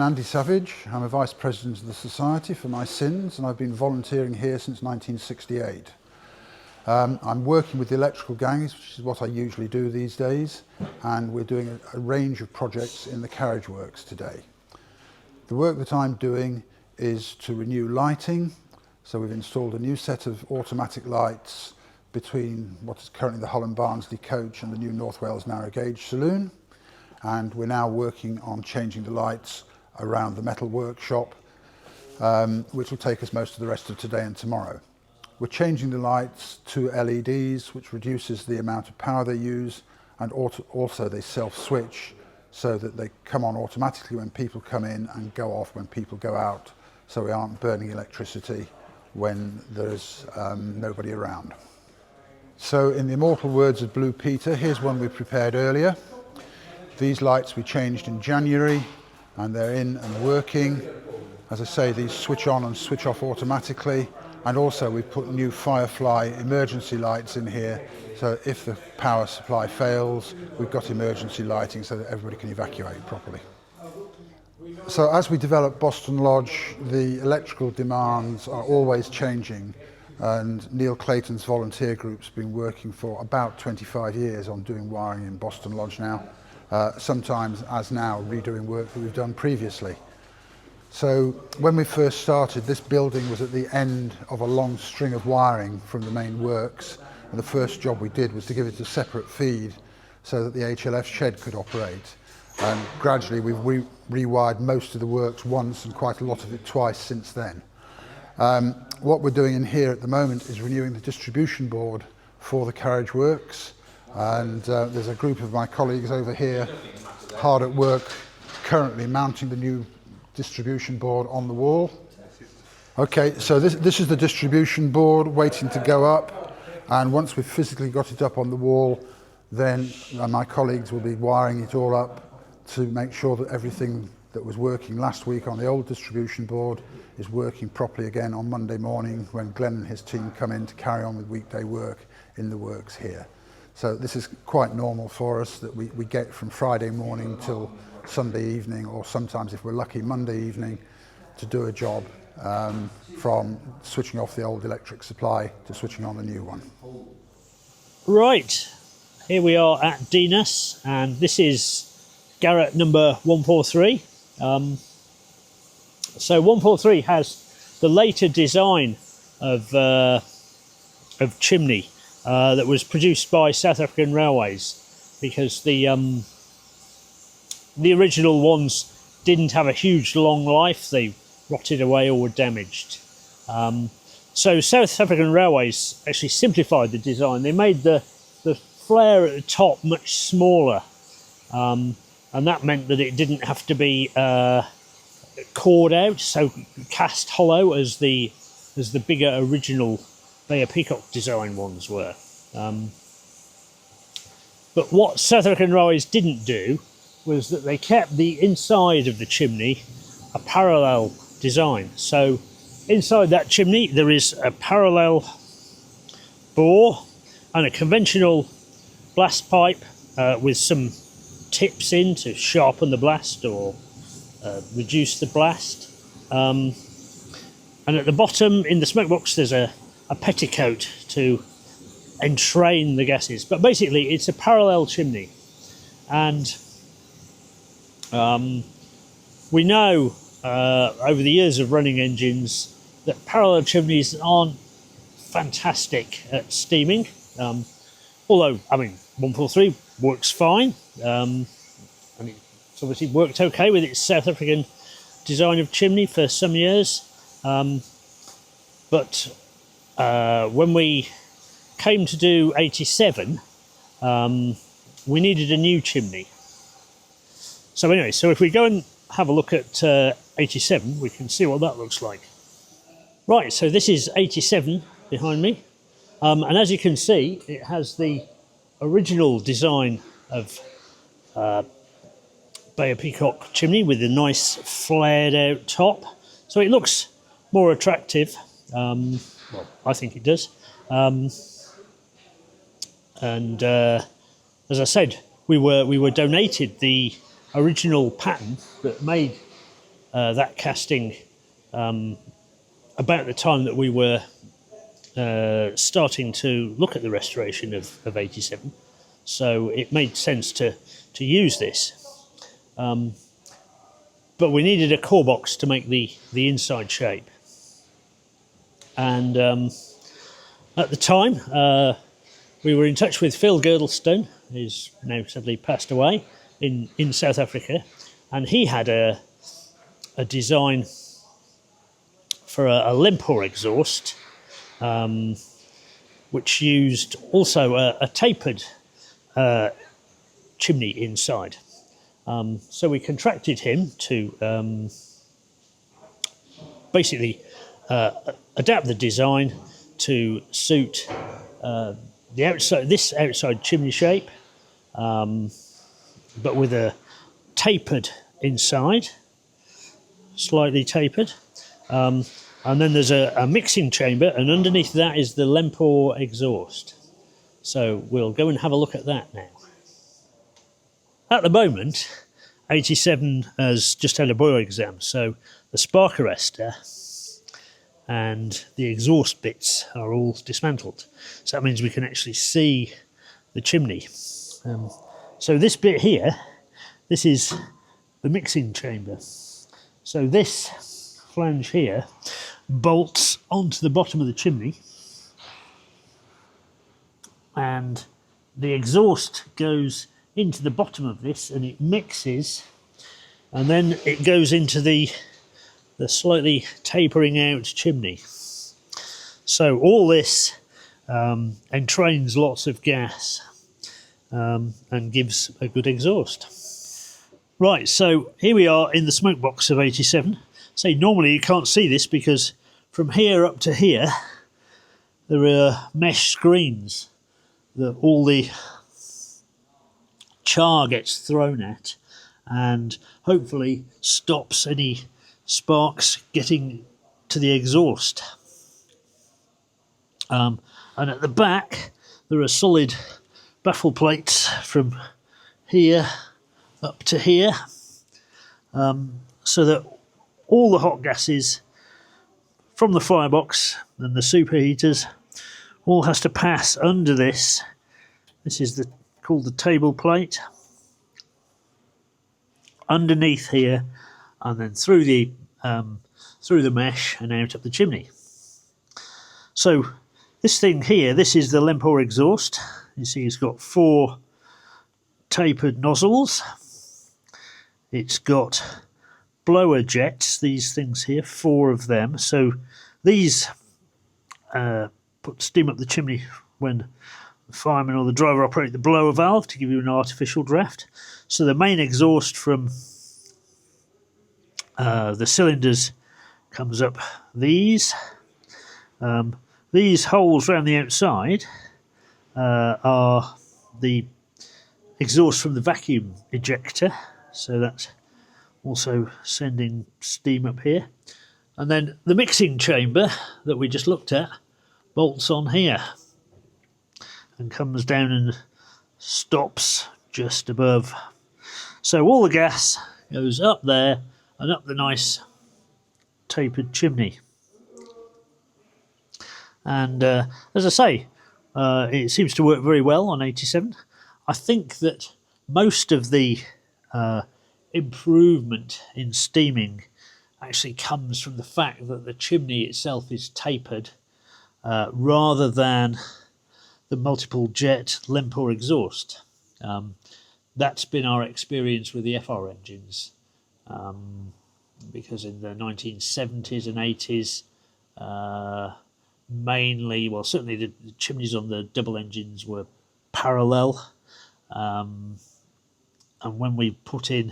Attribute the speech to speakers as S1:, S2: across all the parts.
S1: Andy Savage. I'm a Vice President of the Society for my sins, and I've been volunteering here since 1968. I'm working with the electrical gangs, which is what I usually do these days, and we're doing a range of projects in the carriage works today. The work that I'm doing is to renew lighting, so we've installed a new set of automatic lights between what is currently the Hull and Barnsley coach and the new North Wales narrow gauge saloon, and we're now working on changing the lights around the metal workshop, which will take us most of the rest of today and tomorrow. We're changing the lights to LEDs, which reduces the amount of power they use, and also they self-switch so that they come on automatically when people come in and go off when people go out, so we aren't burning electricity when there's nobody around. So in the immortal words of Blue Peter, here's one we prepared earlier. These lights we changed in January, and they're in and working. As I say, these switch on and switch off automatically. And also we've put new Firefly emergency lights in here, so if the power supply fails, we've got emergency lighting so that everybody can evacuate properly. So as we develop Boston Lodge, the electrical demands are always changing, and Neil Clayton's volunteer group's been working for about 25 years on doing wiring in Boston Lodge now, sometimes, as now, redoing work that we've done previously. So when we first started, this building was at the end of a long string of wiring from the main works, and the first job we did was to give it a separate feed so that the HLF shed could operate. And gradually we've rewired most of the works once and quite a lot of it twice since then. What we're doing in here at the moment is renewing the distribution board for the carriage works, and there's a group of my colleagues over here hard at work currently mounting the new distribution board on the wall. Okay, so this is the distribution board waiting to go up, and once we've physically got it up on the wall, then my colleagues will be wiring it all up to make sure that everything that was working last week on the old distribution board is working properly again on Monday morning when Glenn and his team come in to carry on with weekday work in the works here. So this is quite normal for us, that we get from Friday morning till Sunday evening, or sometimes if we're lucky Monday evening, to do a job from switching off the old electric supply to switching on the new one.
S2: Right, here we are at Dinas, and this is Garratt number 143. So 143 has the later design of chimney that was produced by South African Railways, because the original ones didn't have a huge long life. They rotted away or were damaged. So South African Railways actually simplified the design. They made the flare at the top much smaller, and that meant that it didn't have to be cored out, so cast hollow as the bigger original Bay of Peacock design ones were. But what South African Railways didn't do was that they kept the inside of the chimney a parallel design. So inside that chimney there is a parallel bore and a conventional blast pipe with some tips in to sharpen the blast or reduce the blast. And at the bottom in the smoke box there's a petticoat to entrain the gases. But basically it's a parallel chimney. And we know over the years of running engines that parallel chimneys aren't fantastic at steaming, although I mean 143 works fine, and it's obviously worked okay with its South African design of chimney for some years, but when we came to do 87 we needed a new chimney. So anyway, so if we go and have a look at 87, we can see what that looks like. Right, so this is 87 behind me, and as you can see, it has the original design of Bay of Peacock chimney with a nice flared out top. So it looks more attractive. Well, I think it does. And as I said, we were donated the original pattern that made that casting about the time that we were starting to look at the restoration of 87. So it made sense to use this. But we needed a core box to make the inside shape. And at the time, we were in touch with Phil Girdlestone, who's now sadly passed away, in South Africa. And he had a design for a Lempor exhaust, which used also a tapered chimney inside. So we contracted him to basically adapt the design to suit this outside chimney shape, but with a tapered inside, slightly tapered. And then there's a mixing chamber, and underneath that is the Lempor exhaust. So we'll go and have a look at that now. At the moment, 87 has just had a boiler exam, so the spark arrestor and the exhaust bits are all dismantled. So that means we can actually see the chimney. So this bit here, this is the mixing chamber. So this flange here bolts onto the bottom of the chimney, and the exhaust goes into the bottom of this and it mixes, and then it goes into the slightly tapering out chimney. So all this entrains lots of gas and gives a good exhaust. Right, so here we are in the smoke box of 87. Say normally you can't see this because from here up to here there are mesh screens that all the char gets thrown at and hopefully stops any sparks getting to the exhaust. And at the back there are solid baffle plates from here up to here, so that all the hot gases from the firebox and the superheaters all has to pass under this. This is called the table plate, underneath here, and then through the mesh and out up the chimney. So this thing here, this is the Lempor exhaust. You see it's got 4 tapered nozzles. It's got blower jets, these things here, 4 of them. So these put steam up the chimney when the fireman or the driver operate the blower valve to give you an artificial draft. So the main exhaust from the cylinders comes up these. These holes around the outside are the exhaust from the vacuum ejector, so that's also sending steam up here. And then the mixing chamber that we just looked at bolts on here and comes down and stops just above. So all the gas goes up there and up the nice tapered chimney. And as I say, it seems to work very well on 87. I think that most of the improvement in steaming actually comes from the fact that the chimney itself is tapered rather than the multiple jet Lempor exhaust. That's been our experience with the FR engines, because in the 1970s and 80s, mainly, well, certainly the chimneys on the double engines were parallel, and when we put in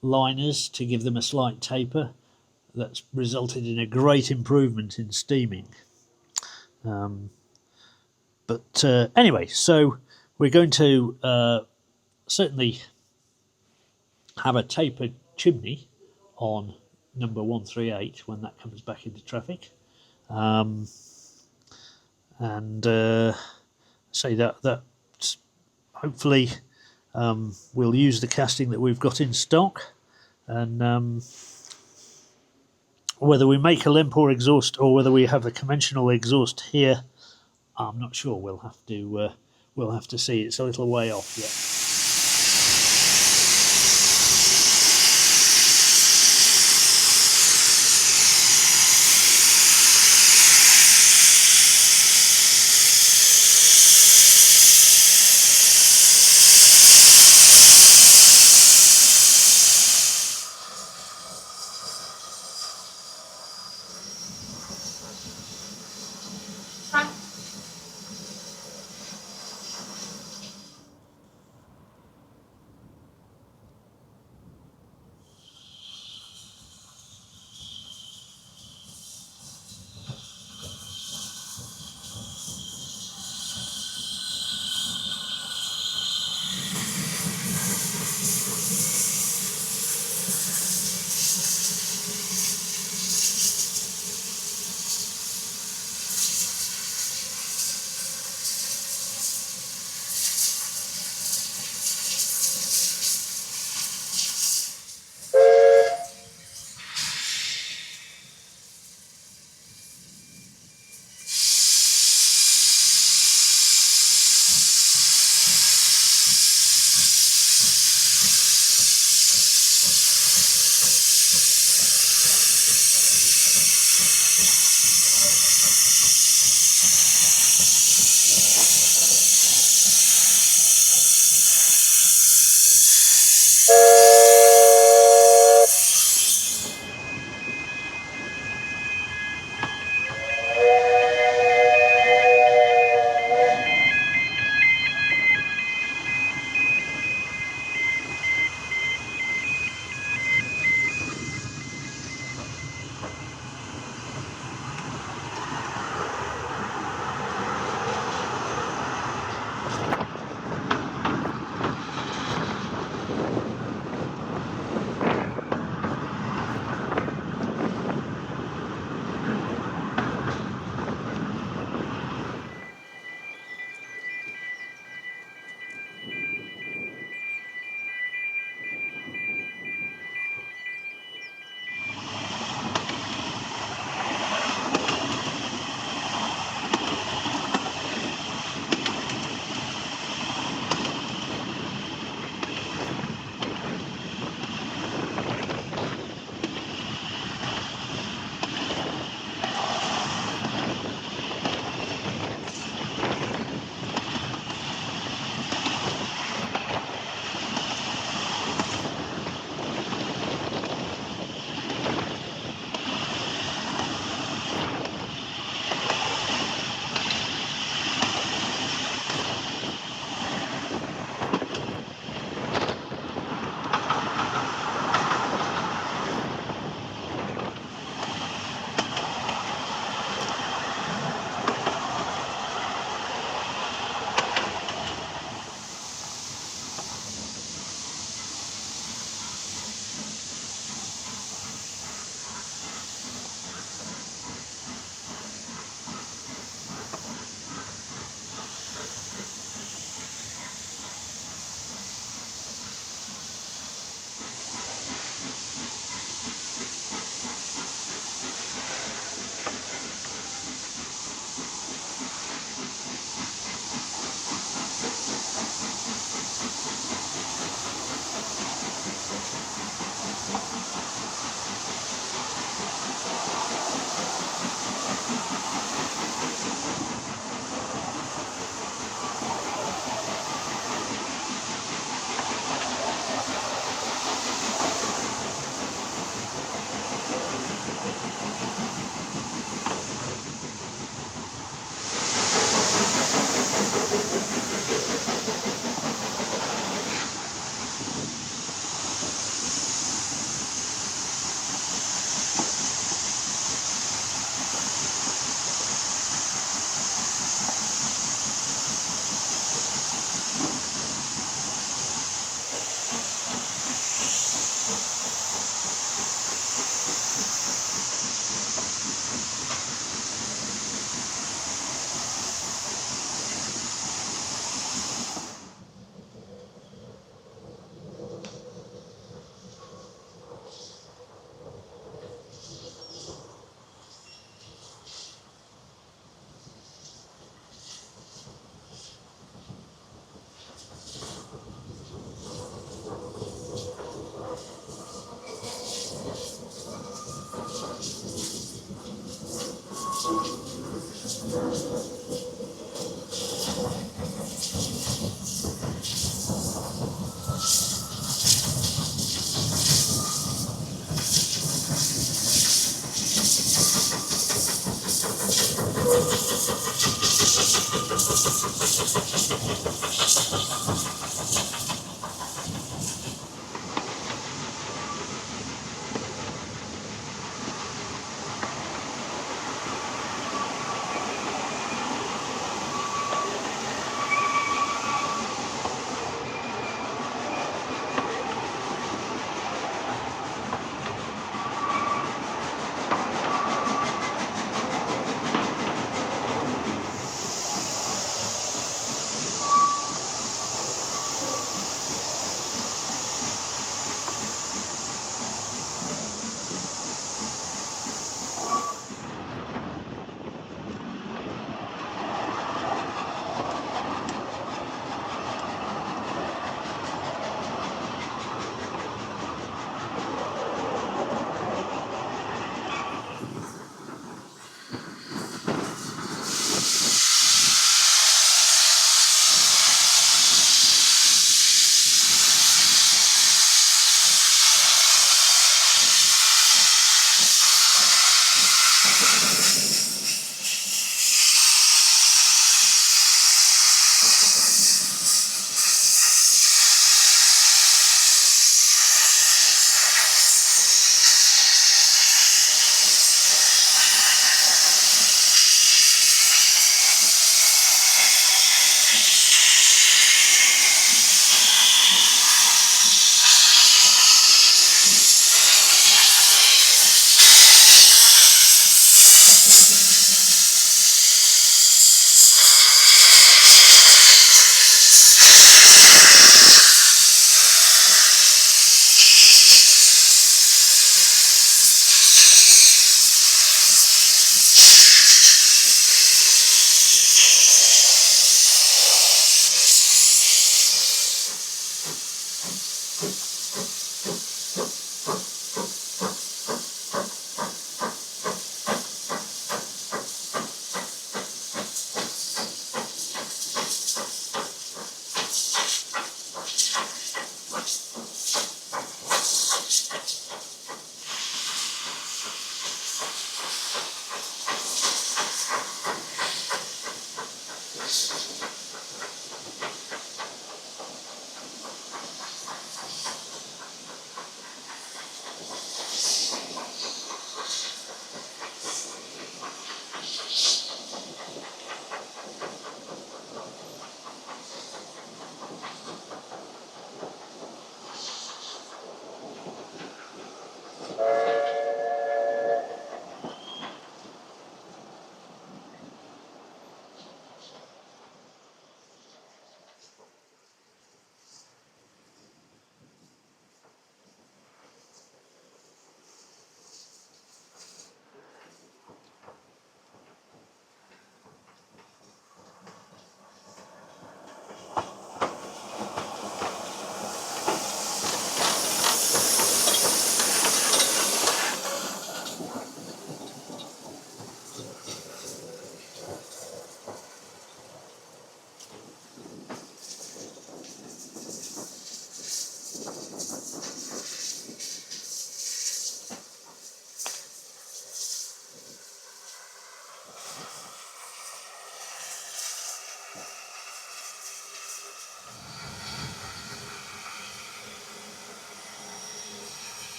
S2: liners to give them a slight taper, that's resulted in a great improvement in steaming. But anyway, so we're going to certainly have a tapered chimney on number 138 when that comes back into traffic. Say that hopefully we'll use the casting that we've got in stock, and Whether we make a Lempore exhaust or whether we have the conventional exhaust here, I'm not sure. We'll have to see. It's a little way off yet.